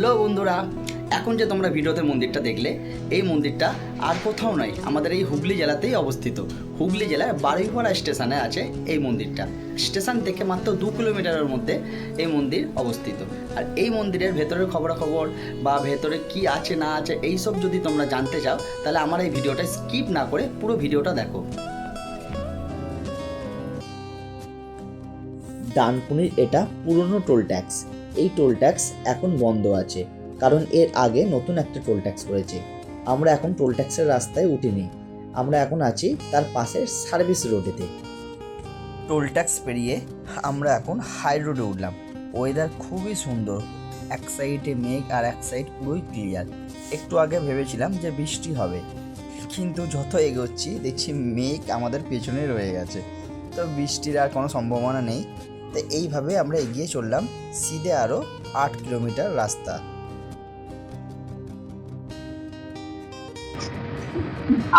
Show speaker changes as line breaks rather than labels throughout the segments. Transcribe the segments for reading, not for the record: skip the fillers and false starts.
Hello বন্ধুরা, এখন যে তোমরা ভিডিওতে মন্দিরটা দেখলে, এই মন্দিরটা আর কোথাও নয়, আমাদের এই হুগলি জেলাতেই অবস্থিত। হুগলি জেলার বারুইপাড়া স্টেশনে আছে এই মন্দিরটা। স্টেশন থেকে মাত্র 2 কিলোমিটারের মধ্যে এই মন্দির অবস্থিত। আর এই মন্দিরের ভেতরের খবরাখবর বা ভেতরে কি আছে না আছে এইসব যদি তোমরা জানতে চাও, তাহলে আমার এই ভিডিওটা স্কিপ না করে পুরো ভিডিওটা দেখো।
ডানকুনির এটা পুরনো টোল ট্যাক্স। এই টোল ট্যাক্স এখন বন্ধ আছে, কারণ এর আগে নতুন একটা টোল ট্যাক্স করেছে। আমরা এখন টোল ট্যাক্সের রাস্তায় উঠিনি, আমরা এখন আছি তার পাশের সার্ভিস রোডেতে। টোল ট্যাক্স পেরিয়ে আমরা এখন হাই রোডে উঠলাম। ওয়েদার খুবই সুন্দর, এক সাইডে মেঘ আর এক সাইড পুরোই ক্লিয়ার। একটু আগে ভেবেছিলাম যে বৃষ্টি হবে, কিন্তু যত এগোচ্ছি দেখছি মেঘ আমাদের পেছনে রয়ে গেছে, তো বৃষ্টির আর কোনো সম্ভাবনা নেই। তো এইভাবে আমরা এগিয়ে চললাম সিধে আরও 8 কিলোমিটার রাস্তা।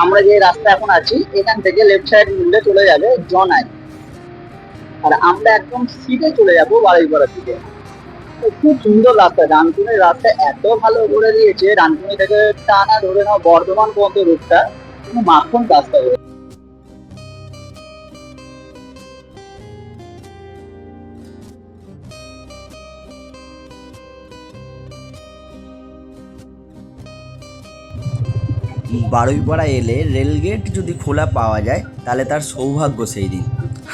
আমরা যে রাস্তা এখন আছি, এখান থেকে লেফট সাইড মুড়লে চলে যাবে জনাই, আর আমরা একদম সিধে চলে যাবো বারুইপাড়া থেকে। খুব সুন্দর রাস্তা, ডানকুনির রাস্তা এত ভালো করে দিয়েছে। ডানকুনি থেকে টানা ধরে নাও বর্ধমান পর্যন্ত রুটটা কোনো মাখন রাস্তা হয়ে।
বারুইপাড়া এলে রেলগেট যদি খোলা পাওয়া যায় তাহলে তার সৌভাগ্য সেই দিন।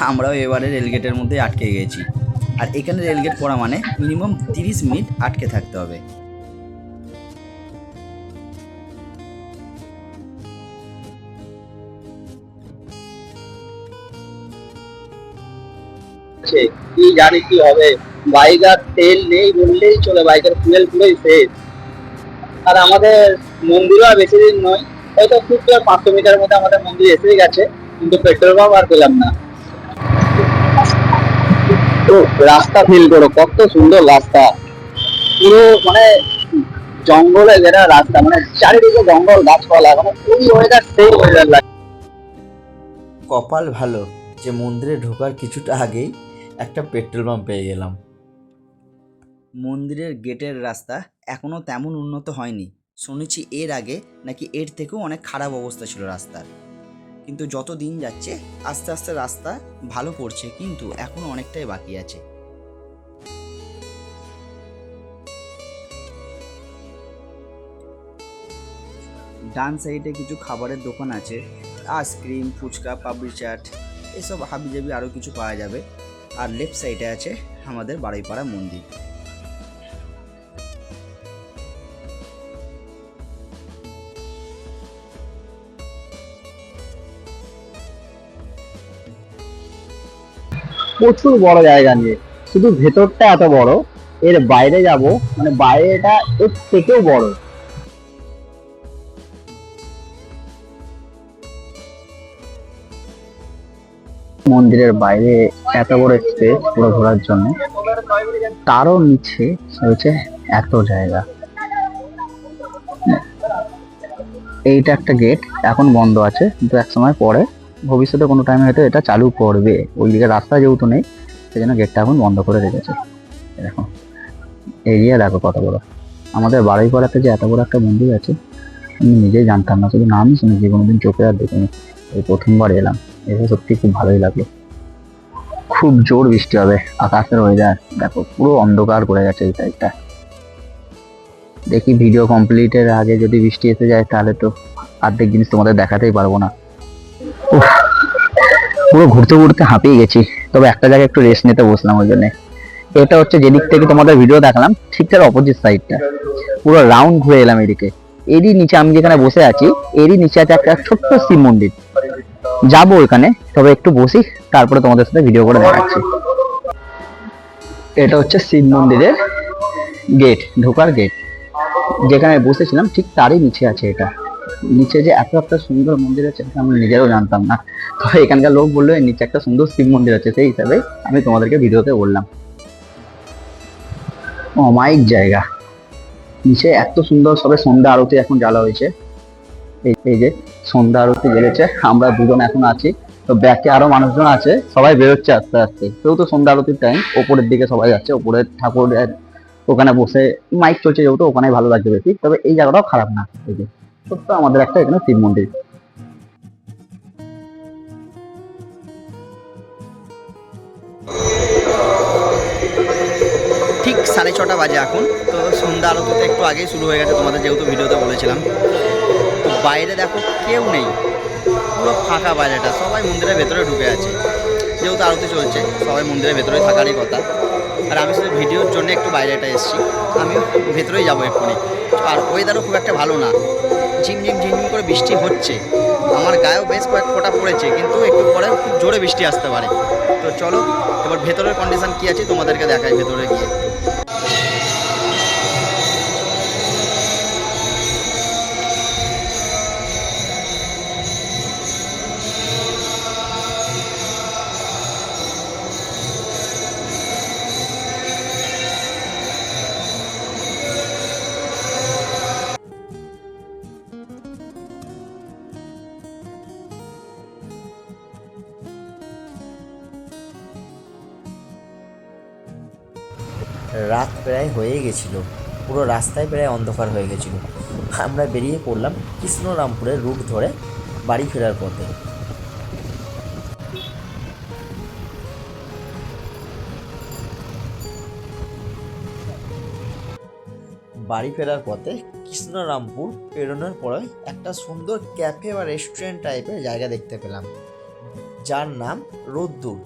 আমরাও এবারে রেলগেটের মধ্যে আটকে গেছি, আর এখানে রেলগেট পড়া মানে মিনিমাম 30 মিনিট আটকে থাকতে হবে।
কি জানি কি হবে, বাইকের তেল নেই বললেই চলে, বাইকের ফুয়েল পুরোই শেষ। আর আমাদের মন্দিরও আর বেশি দিন নয়, হয়তো খুব 500 মিটারের মধ্যে আমাদের মন্দির এসে গেছে, কিন্তু পেট্রোল পাম্প আর পেলাম না। তো রাস্তা ফিল করো, কত সুন্দর রাস্তা, পুরো মানে জঙ্গলে ঘেরা রাস্তা, মানে চারিদিকে জঙ্গল গাছপালা, মানে এই ওয়েদার সেই ওয়েদার লাগে।
কপাল ভালো যে মন্দিরে ঢোকার কিছুটা আগেই একটা পেট্রোল পাম্প পেয়ে গেলাম। মন্দিরের গেটের রাস্তা এখনও তেমন উন্নত হয়নি, শুনেছি এর আগে নাকি এর থেকেও অনেক খারাপ অবস্থা ছিল রাস্তার। কিন্তু যত দিন যাচ্ছে আস্তে আস্তে রাস্তা ভালো করছে, কিন্তু এখনও অনেকটাই বাকি আছে। ডান সাইডে কিছু খাবারের দোকান আছে, আইসক্রিম, ফুচকা, পাপড়ি চাট, এসব হাবিজাবি আরও কিছু পাওয়া যাবে। আর লেফট সাইডে আছে আমাদের বারুইপাড়া মন্দির।
প্রচুর বড় জায়গা নিয়ে, শুধু ভেতরটা এত বড়, এর বাইরে যাব মানে বাইরেটা এর থেকেও বড়। মন্দিরের বাইরে এত বড় স্পেস পুরো ঘোরার জন্য, তারও নিচে হচ্ছে এত জায়গা। এইটা একটা গেট এখন বন্ধ আছে, কিন্তু এক সময় পরে ভবিষ্যতে কোনো টাইমে হয়তো এটা চালু করবে। ওইদিকে রাস্তা যেহেতু নেই, সেই জন্য গেটটা এখন বন্ধ করে রেখেছে। দেখো এরিয়া দেখো কত বড়। আমাদের বারুইপাড়াতে যে এত বড় একটা মন্দির আছে আমি নিজেই জানতাম না, শুধু নামই শুনেছি, কোনোদিন চোখে আর দেখিনি। এই প্রথমবার এলাম, এসে সত্যি খুব ভালোই লাগলো। খুব জোর বৃষ্টি হবে, আকাশের ওয়েদার দেখো পুরো অন্ধকার করে গেছে এই সাইডটা। দেখি ভিডিও কমপ্লিটের আগে যদি বৃষ্টি এসে যায় তাহলে তো অর্ধেক জিনিস তোমাদের দেখাতেই পারবো না। পুরো ঘুরতে ঘুরতে হাঁপিয়ে গেছি, তবে একটা জায়গায় একটু রেস্ট নিতে বসলাম ওই জন্য। এটা হচ্ছে যেদিক থেকে তোমাদের ভিডিও দেখালাম ঠিক তার অপোজিট সাইডটা, পুরো রাউন্ড ঘুরে এলাম এদিকে। এরই নিচে আমি যেখানে বসে আছি, এরই নিচে আছে একটা ছোট্ট শিব মন্দির। যাবো ওখানে, তবে একটু বসি, তারপরে তোমাদের সাথে ভিডিও করে দেখাচ্ছি। এটা হচ্ছে শিব মন্দিরের গেট, ঢোকার গেট। যেখানে বসেছিলাম ঠিক তারই নিচে আছে এটা। নিচে যে এত একটা সুন্দর মন্দির আছে সেটা আমি নিজেরও জানতাম না, তো এখানকার লোক বললো নিচে একটা সুন্দর শিব মন্দির আছে, সেই হিসাবে আমি তোমাদেরকে ভিডিওতে বললাম। অমায়িক জায়গা, নিচে এত সুন্দর। সবে সন্ধ্যা আরতি এখন জ্বালা হয়েছে, এই যে সন্ধ্যা আরতি জ্বেলেছে, আমরা দুজন এখন আছি। তো ব্যাকে আরো মানুষজন আছে, সবাই বেরোচ্ছে আস্তে আস্তে, কেউ তো সন্ধ্যা আরতির টাইম ওপরের দিকে সবাই যাচ্ছে, ওপরের ঠাকুরের ওখানে বসে মাইক চলছে যেহেতু ওখানে ভালো লাগছে বেশি, তবে এই জায়গাটাও খারাপ না। এই যে ছোট্ট আমাদের একটা এখানে শিব মন্দির।
ঠিক 6:30 বাজে এখন। তো সন্ধ্যা আরতি তো একটু আগেই শুরু হয়ে গেছে, তোমাদের যেহেতু ভিডিওতে বলেছিলাম। তো বাইরে দেখো কেউ নেই, পুরো ফাঁকা বাইরেটা, সবাই মন্দিরের ভেতরে ঢুকে আছে। যেহেতু আরতি চলছে সবাই মন্দিরের ভেতরেই থাকারই কথা। আর আমি শুধু ভিডিওর জন্য একটু বাইরেটা এসেছি, আমিও ভেতরেই যাবো এক্ষুনি। আর ওয়েদারও খুব একটা ভালো না, ঝিমঝিম ঝিমঝিম করে বৃষ্টি হচ্ছে। আমার গায়েও বেশ কয়েক ফোঁটা পড়েছে, কিন্তু একটু পরে খুব জোরে বৃষ্টি আসতে পারে। তো চলো এবার ভেতরের কন্ডিশন কী আছে তোমাদেরকে দেখাই ভেতরে গিয়ে।
রাত প্রায় হয়ে গেছিল, পুরো রাস্তায় প্রায় অন্ধকার হয়ে গেছিল। আমরা বেরিয়ে পড়লাম কৃষ্ণরামপুরের রুট ধরে বাড়ি ফেরার পথে। বাড়ি ফেরার পথে কৃষ্ণরামপুর পেরোনোর পরে একটা সুন্দর ক্যাফে বা রেস্টুরেন্ট টাইপের জায়গা দেখতে পেলাম, যার নাম রোদ্দুর।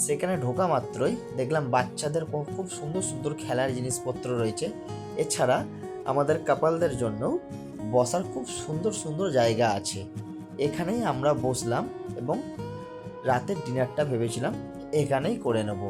সেখানে ঢোকা মাত্রই দেখলাম বাচ্চাদের খুব সুন্দর সুন্দর খেলার জিনিসপত্র রয়েছে। এছাড়া আমাদের কাপালদের জন্য বসার খুব সুন্দর সুন্দর জায়গা আছে। এখানেই আমরা বসলাম এবং রাতের ডিনারটা ভেবেছিলাম এখানেই করে নেব।